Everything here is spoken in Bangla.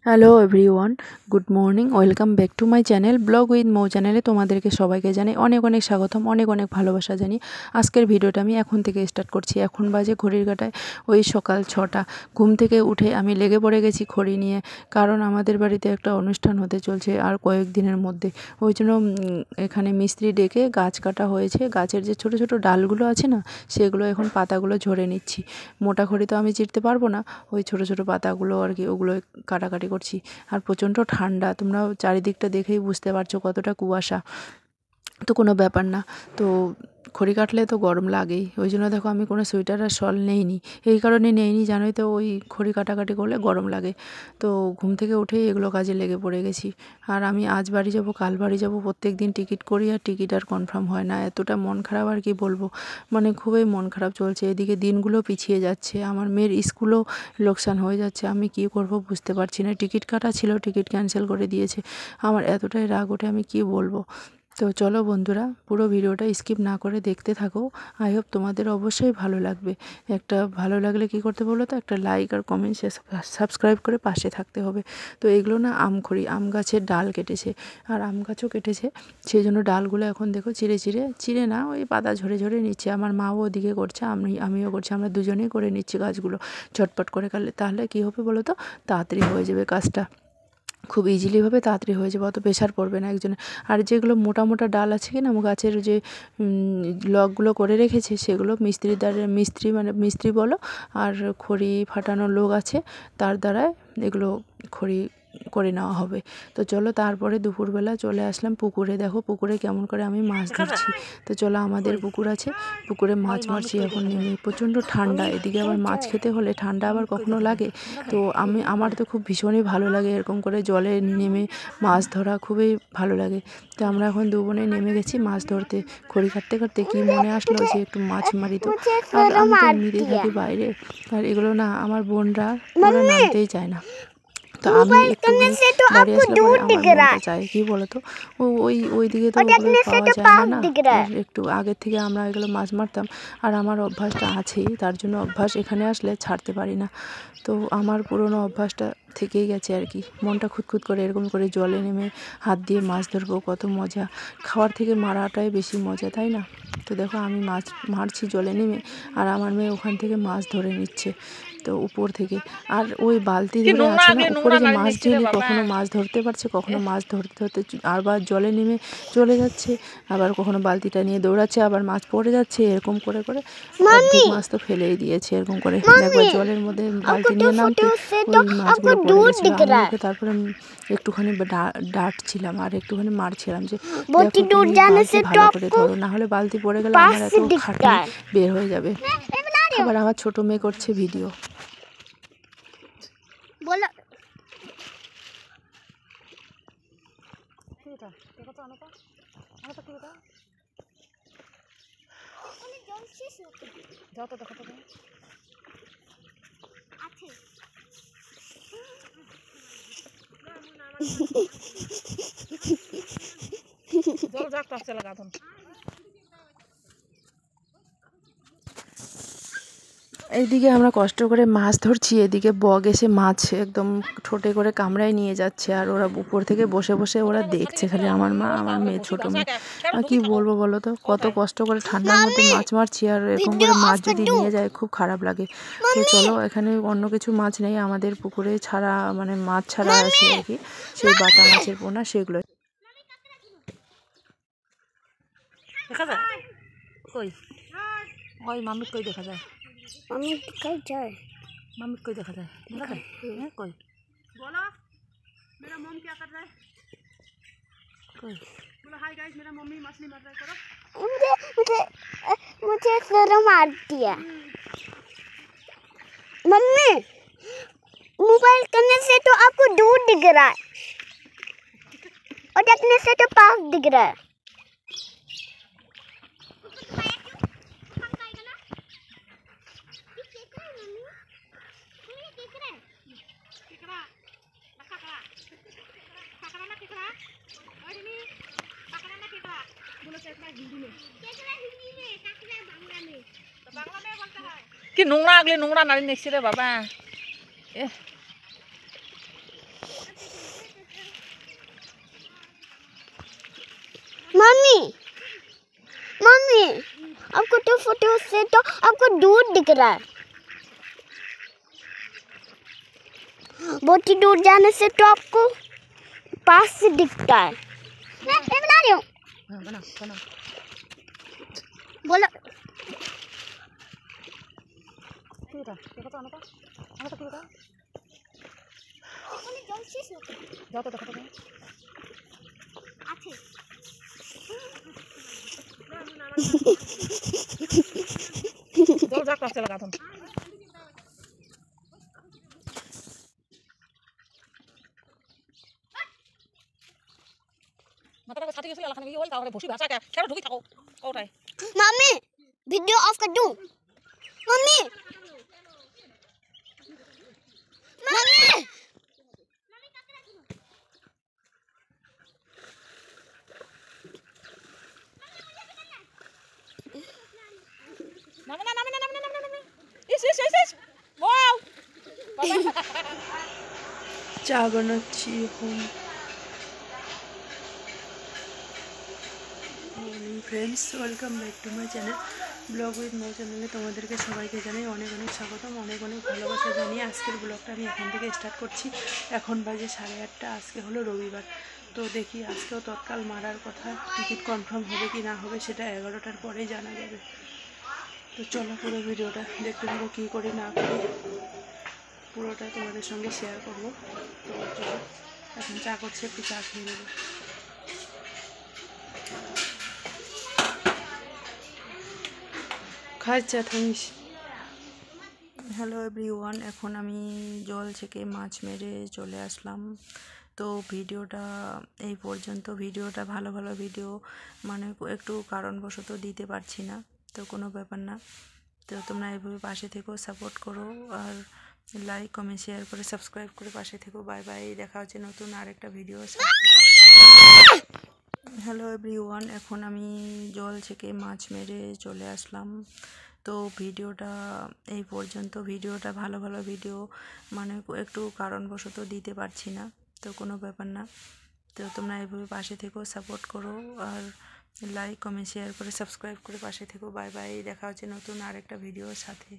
Hello everyone, good morning. Welcome back to my channel vlog with Mou চ্যানেলে তোমাদেরকে সবাইকে জানাই অনেক অনেক স্বাগতম, অনেক অনেক ভালোবাসা জানি। আজকের ভিডিওটা আমি এখন থেকে স্টার্ট করছি। এখন বাজে ঘড়ির কাঁটায় ওই সকাল 6টা। ঘুম থেকে উঠে আমি লেগে পড়ে গেছি খড়ি নিয়ে, কারণ আমাদের বাড়িতে একটা অনুষ্ঠান হতে চলছে আর কয়েকদিনের মধ্যে। ওই জন্য এখানে মিস্ত্রি ডেকে গাছ কাটা হয়েছে। গাছের যে ছোট ছোট ডালগুলো আছে না, সেগুলো এখন পাতাগুলো ঝরে নিচ্ছি। মোটা খড়ি তো আমি চিরতে পারবো না, ওই ছোট ছোট পাতাগুলো আর কি, ওগুলো কাটাকাটি করছি। আর প্রচণ্ড ঠান্ডা, তোমরা চারিদিকটা দেখেই বুঝতে পারছো কতটা কুয়াশা। তো কোনো ব্যাপার না, তো খড়ি কাটলে তো গরম লাগেই। ওই জন্য দেখো আমি কোনো সোয়েটার আর শল নেইনি, এই কারণে নেইনি জানোই তো, ওই খড়ি কাটাকাটি করলে গরম লাগে। তো ঘুম থেকে উঠেই এগুলো কাজে লেগে পড়ে গেছি। আর আমি আজ বাড়ি যাব, কাল বাড়ি যাব, প্রত্যেক দিন টিকিট করি আর টিকিট আর কনফার্ম হয় না। এতটা মন খারাপ আর কি বলবো, মানে খুবই মন খারাপ চলছে। এদিকে দিনগুলো পিছিয়ে যাচ্ছে, আমার মেয়ের স্কুলও লোকসান হয়ে যাচ্ছে। আমি কী করব বুঝতে পারছি না। টিকিট কাটা ছিল, টিকিট ক্যান্সেল করে দিয়েছে। আমার এতটাই রাগ ওঠে, আমি কি বলবো। তো চলো বন্ধুরা, পুরো ভিডিওটা স্কিপ না করে দেখতে থাকো। আই হোপ তোমাদের অবশ্যই ভালো লাগবে। একটা ভালো লাগলে কি করতে বলো তো, একটা লাইক আর কমেন্ট সাবস্ক্রাইব করে পাশে থাকতে হবে। তো এগুলো না আমখড়ি, আম গাছের ডাল কেটেছে আর আম গাছও কেটেছে, সেই জন্য ডালগুলো এখন দেখো চিড়ে না, ওই পাতা ঝরে ঝরে নিচ্ছে। আমার মাও ওদিকে করছে, আমিও করছি, আমরা দুজনেই করে নিচ্ছি গাছগুলো ঝটপট করে। তাহলে কী হবে বলো তো, তাড়াতাড়ি হয়ে যাবে কাজটা, খুব ইজিলিভাবে তাড়াতাড়ি হয়ে যাবে, অত প্রেশার পড়বে না একজনের। আর যেগুলো মোটা মোটা ডাল আছে কি না, গাছের যে লগগুলো করে রেখেছে, সেগুলো মিস্ত্রি বলো আর খড়ি ফাটানোর লোক আছে, তার দ্বারায় এগুলো খড়ি করে নেওয়া হবে। তো চলো, তারপরে দুপুরবেলা চলে আসলাম পুকুরে। দেখো পুকুরে কেমন করে আমি মাছ ধরছি। তো চলো, আমাদের পুকুর আছে, পুকুরে মাছ মারছি এখন নেমে। প্রচণ্ড ঠান্ডা, এদিকে আবার মাছ খেতে হলে ঠান্ডা আবার কখনো লাগে। তো আমার তো খুব ভীষণই ভালো লাগে এরকম করে জলে নেমে মাছ ধরা, খুবই ভালো লাগে। তো আমরা এখন দু বোনে নেমে গেছি মাছ ধরতে। খড়ি কাটতে কাটতে কি মনে আসলো যে একটু মাছ মারি। তো আর আমি তো এমনিতেই থাকি বাইরে, আর এগুলো না আমার বোনরা ওরা নামতেই চায় না। তো আমি একটুখানি বাড়ি আসলে পরে আমার মনটা চায় কি বলতো, ওই দিকে তো ওগুলো পাওয়া যায় না। আর একটু আগের থেকে আমরা এগুলো মাছ মারতাম, আর আমার অভ্যাসটা আছেই, তার জন্য অভ্যাস এখানে আসলে ছাড়তে পারি না। তো আমার পুরনো অভ্যাসটা থেকেই গেছে আর কি। মনটা খুঁতখুত করে এরকম করে জলে নেমে হাত দিয়ে মাছ ধরবো, কত মজা। খাওয়ার থেকে মারাটাই বেশি মজা, তাই না? তো দেখো আমি মাছ মারছি জলে নেমে, আর আমার মেয়ে ওখান থেকে মাছ ধরে নিচ্ছে, তো উপর থেকে। আর ওই বালতি ধরে আছে না উপরে যে মাছ ঢেলি, কখনো মাছ ধরতে পারছে, কখনো মাছ ধরতে ধরতে আবার জলে নেমে চলে যাচ্ছে, আবার কখনো বালতিটা নিয়ে দৌড়াচ্ছে, আবার মাছ পড়ে যাচ্ছে, এরকম করে করে অর্ধেক মাছ তো ফেলেই দিয়েছে। এরকম করে একবার জলের মধ্যে বালতি নিয়ে নামতে ওই মাছগুলো পড়ে গেছিলো। আমি ওকে তারপরে একটুখানি ডাঁটছিলাম আর একটুখানি মারছিলাম যে দেখো তুমি বালতি ভালো করে ধরো, না হলে বালতি পড়ে গেলে আমার এত খাটনি বের হয়ে যাবে। আবার আমার ছোট মেয়ে করছে ভিডিও। বলো এইদিকে আমরা কষ্ট করে মাছ ধরছি, এদিকে বগ এসে মাছ একদম ঠোঁটে করে কামড়ায় নিয়ে যাচ্ছে, আর ওরা উপর থেকে বসে বসে ওরা দেখছে খালি, আমার মা আমার মেয়ে, ছোট মেয়ে। কি বলবো বলো তো, কত কষ্ট করে ঠান্ডার মধ্যে মাছ মারছি, আর এরকম করে মাছ যদি নিয়ে যায় খুব খারাপ লাগে। তো চলো, এখানে অন্য কিছু মাছ নেই, আমাদের পুকুরে ছাড়া মানে মাছ ছাড়া আছে আর কি, সেই বাটা মাছের পোনা, সেগুলো দেখা যায়। কই ওই মামিক কই দেখা যায়, মামি कहीं जाए, मामी कोई देखा जाए, देखा जाए है कोई। बोलो मेरा मम्मी क्या कर रहा है, कोई बोलो हाय गाइस, मेरा मम्मी मछली मार रहा है, करो। मुझे मुझे मुझे शर्म आती है। मम्मी मोबाइल करने से तो आपको दूर दिख रहा है और देखने से तो पास दिख रहा है। কি নোংরা আগলে নোংরা নারী নেছি রে বাবা। फोटो से तो आपको दूर दिख रहा है, बहुत ही दूर जाने से तो आपको पास से दिखता है। मैं बना रही हूँ। बना बोलो। मम्मी वीडियो ऑफ कर दूं? मम्मी मम्मी চা বানাচ্ছি এখন। Morning friends, welcome back to my channel vlog with Mou চ্যানেলে তোমাদেরকে সবাইকে জানাই অনেক অনেক স্বাগতম, অনেক অনেক ভালোবাসা জানিয়ে আজকের ব্লগটা আমি এখান থেকে স্টার্ট করছি। এখন বাজে 8:30, আজকে হলো রবিবার। তো দেখি আজকেও তৎকাল মারার কথা, টিকিট কনফার্ম হবে কি না হবে সেটা 11টার পরেই জানা যাবে। তো চলো পুরো ভিডিওটা দেখতে থাকো, কী করি না করি পুরোটা তোমাদের সঙ্গে শেয়ার করবো। তো চলো, এখন চা করছে, একটু চা খেয়ে নেবো। খাচ্ছা থামিস। হ্যালো এভরিওয়ান, এখন আমি জল থেকে মাছ মেরে চলে আসলাম। তো ভিডিওটা এই পর্যন্ত। ভিডিওটা ভালো ভালো ভিডিও মানে একটু কারণবশত দিতে পারছি না, তো কোনো ব্যাপার না। তো তোমরা এইভাবে পাশে থেকো, সাপোর্ট করো, আর লাইক কমেন্ট শেয়ার করে সাবস্ক্রাইব করে পাশে থেকো। বাই বাই, দেখা হচ্ছে নতুন আরেকটা ভিডিও। হ্যালো এভরিওয়ান, এখন আমি জল থেকে মাছ মেরে চলে আসলাম। তো ভিডিওটা এই পর্যন্ত। ভিডিওটা ভালো ভালো ভিডিও মানে একটু কারণবশত দিতে পারছি না, তো কোনো ব্যাপার না। তো তোমরা এইভাবে পাশে থেকো, সাপোর্ট করো, আর লাইক কমেন্ট শেয়ার করে সাবস্ক্রাইব করে পাশে থেকো। বাই বাই, দেখা হচ্ছে নতুন আরেকটা ভিডিওর সাথে।